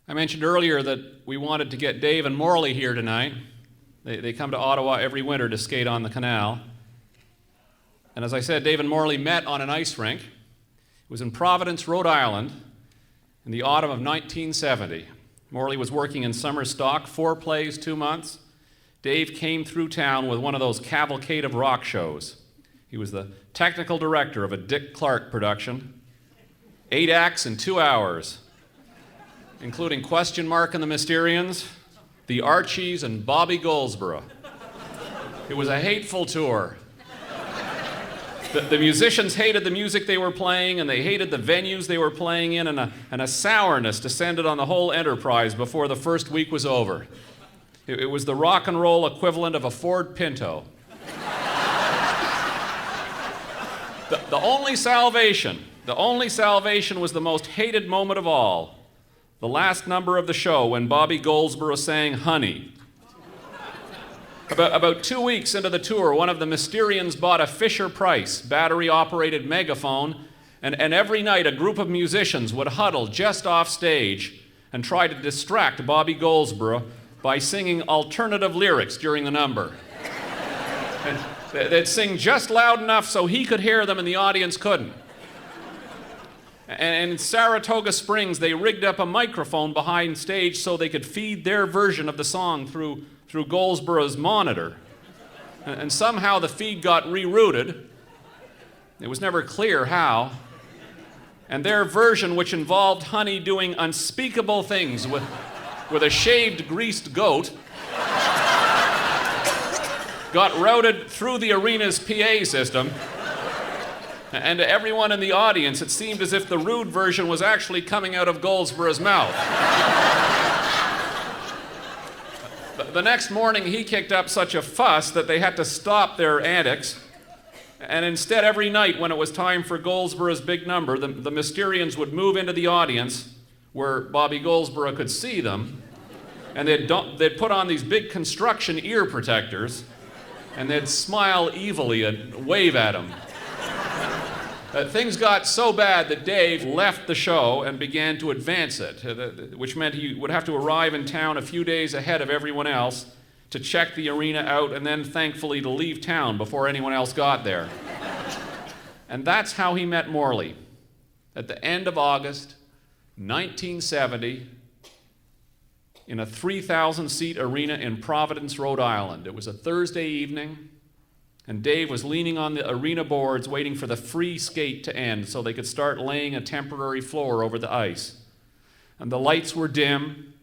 I mentioned earlier that we wanted to get Dave and Morley here tonight. They come to Ottawa every winter to skate on the canal. And as I said, Dave and Morley met on an ice rink. It was in Providence, Rhode Island, in the autumn of 1970. Morley was working in summer stock, 4 plays, 2 months. Dave came through town with one of those cavalcade of rock shows. He was the technical director of a Dick Clark production. 8 acts in 2 hours, including Question Mark and the Mysterians, the Archies, and Bobby Goldsboro. It was a hateful tour. The musicians hated the music they were playing, and they hated the venues they were playing in, and a sourness descended on the whole enterprise before the first week was over. It was the rock and roll equivalent of a Ford Pinto. The only salvation was the most hated moment of all, the last number of the show when Bobby Goldsboro sang Honey. About 2 weeks into the tour, one of the Mysterians bought a Fisher-Price battery-operated megaphone, and every night a group of musicians would huddle just off stage and try to distract Bobby Goldsboro by singing alternative lyrics during the number. And they'd sing just loud enough so he could hear them and the audience couldn't. And in Saratoga Springs, they rigged up a microphone behind stage so they could feed their version of the song through Goldsboro's monitor. And somehow the feed got rerouted. It was never clear how. And their version, which involved Honey doing unspeakable things with a shaved, greased goat, got routed through the arena's PA system. And to everyone in the audience, it seemed as if the rude version was actually coming out of Goldsboro's mouth. The next morning, he kicked up such a fuss that they had to stop their antics. And instead, every night when it was time for Goldsboro's big number, the Mysterians would move into the audience where Bobby Goldsboro could see them, and they'd put on these big construction ear protectors, and they'd smile evilly and wave at him. Things got so bad that Dave left the show and began to advance it, which meant he would have to arrive in town a few days ahead of everyone else to check the arena out and then, thankfully, to leave town before anyone else got there. And that's how he met Morley. At the end of August 1970, in a 3,000-seat arena in Providence, Rhode Island. It was a Thursday evening, and Dave was leaning on the arena boards waiting for the free skate to end so they could start laying a temporary floor over the ice. And the lights were dim,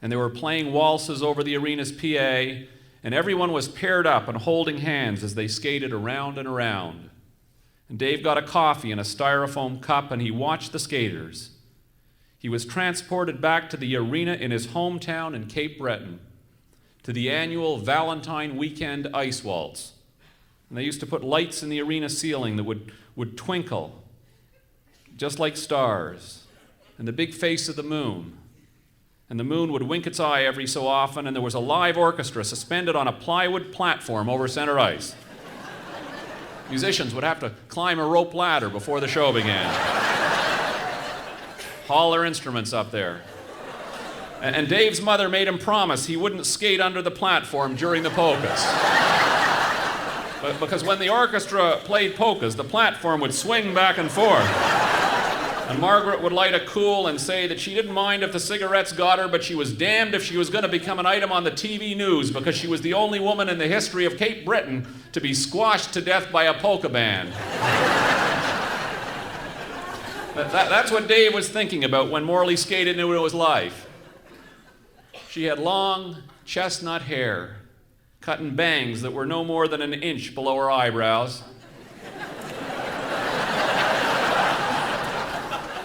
and they were playing waltzes over the arena's PA, and everyone was paired up and holding hands as they skated around and around. And Dave got a coffee in a styrofoam cup, and he watched the skaters. He was transported back to the arena in his hometown in Cape Breton, to the annual Valentine Weekend Ice Waltz. And they used to put lights in the arena ceiling that would twinkle, just like stars, and the big face of the moon. And the moon would wink its eye every so often, and there was a live orchestra suspended on a plywood platform over center ice. Musicians would have to climb a rope ladder before the show began. Haul their instruments up there. And Dave's mother made him promise he wouldn't skate under the platform during the polkas. Because when the orchestra played polkas, the platform would swing back and forth. And Margaret would light a cool and say that she didn't mind if the cigarettes got her, but she was damned if she was going to become an item on the TV news because she was the only woman in the history of Cape Breton to be squashed to death by a polka band. That's what Dave was thinking about when Morley skated into his life. She had long, chestnut hair, cut in bangs that were no more than an inch below her eyebrows.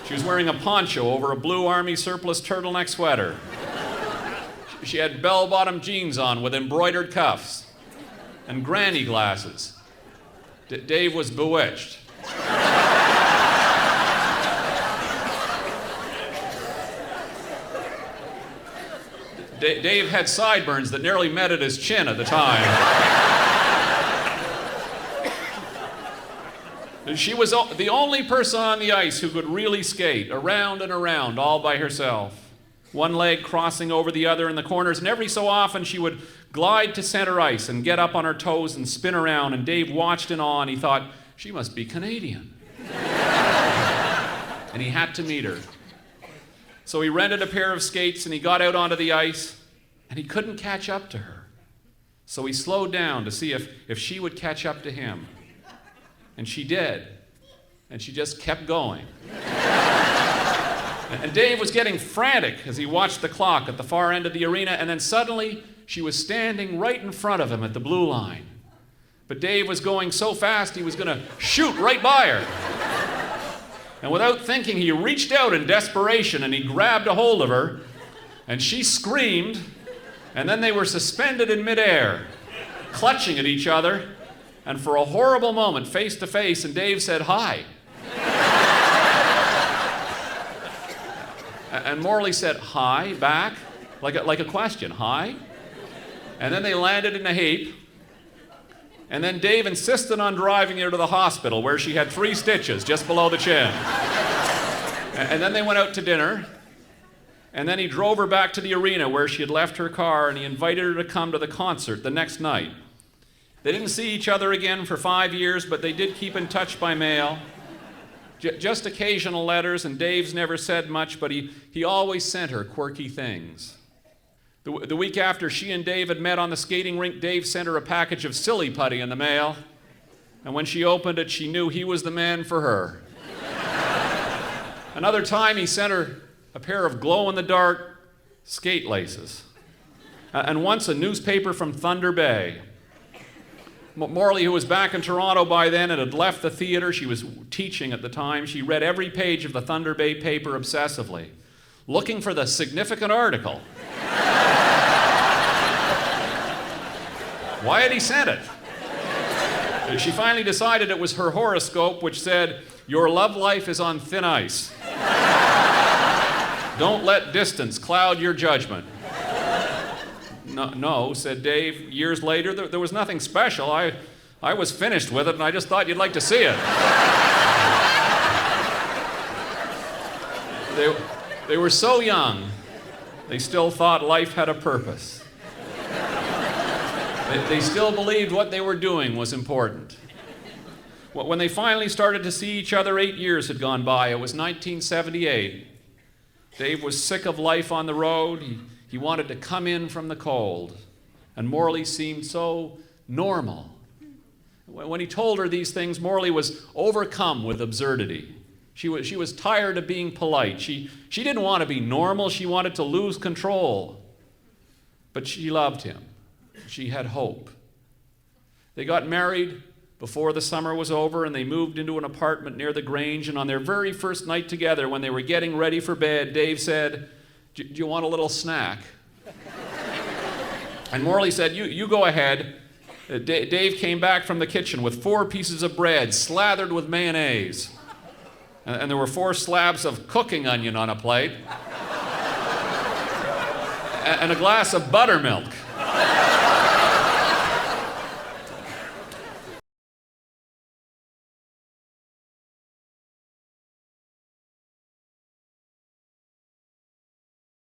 She was wearing a poncho over a blue Army surplus turtleneck sweater. She had bell-bottom jeans on with embroidered cuffs and granny glasses. Dave was bewitched. Dave had sideburns that nearly met at his chin at the time. She was the only person on the ice who could really skate around and around all by herself. one leg crossing over the other in the corners, and every so often she would glide to center ice and get up on her toes and spin around, and Dave watched in awe and he thought, she must be Canadian. And he had to meet her. So he rented a pair of skates and he got out onto the ice, and he couldn't catch up to her. So he slowed down to see if she would catch up to him. And she did. And she just kept going. And Dave was getting frantic as he watched the clock at the far end of the arena, and then suddenly she was standing right in front of him at the blue line. But Dave was going so fast he was going to shoot right by her. And without thinking, he reached out in desperation and he grabbed a hold of her, and she screamed, and then they were suspended in midair, clutching at each other, and for a horrible moment, face to face, and Dave said, "Hi." And Morley said, "Hi," back, like a question, "Hi?" And then they landed in a heap, and then Dave insisted on driving her to the hospital, where she had 3 stitches just below the chin. And then they went out to dinner, and then he drove her back to the arena where she had left her car, and he invited her to come to the concert the next night. They didn't see each other again for 5 years, but they did keep in touch by mail. Just occasional letters, and Dave's never said much, but he always sent her quirky things. The week after she and Dave had met on the skating rink, Dave sent her a package of silly putty in the mail, and when she opened it, she knew he was the man for her. Another time, he sent her a pair of glow-in-the-dark skate laces, and once a newspaper from Thunder Bay. Morley, who was back in Toronto by then and had left the theater, she was teaching at the time, she read every page of the Thunder Bay paper obsessively, looking for the significant article. Why had he sent it? She finally decided it was her horoscope, which said, "Your love life is on thin ice. Don't let distance cloud your judgment." No, said Dave years later. There was nothing special. I was finished with it, and I just thought you'd like to see it. They were so young, they still thought life had a purpose. They still believed what they were doing was important. When they finally started to see each other, 8 years had gone by. It was 1978. Dave was sick of life on the road. He wanted to come in from the cold, and Morley seemed so normal. When he told her these things, Morley was overcome with absurdity. She was tired of being polite. She didn't want to be normal. She wanted to lose control. But she loved him. She had hope. They got married before the summer was over, and they moved into an apartment near the Grange, and on their very first night together, when they were getting ready for bed, Dave said, "Do you want a little snack?" And Morley said, you go ahead. Dave came back from the kitchen with 4 pieces of bread slathered with mayonnaise. And there were 4 slabs of cooking onion on a plate. And a glass of buttermilk.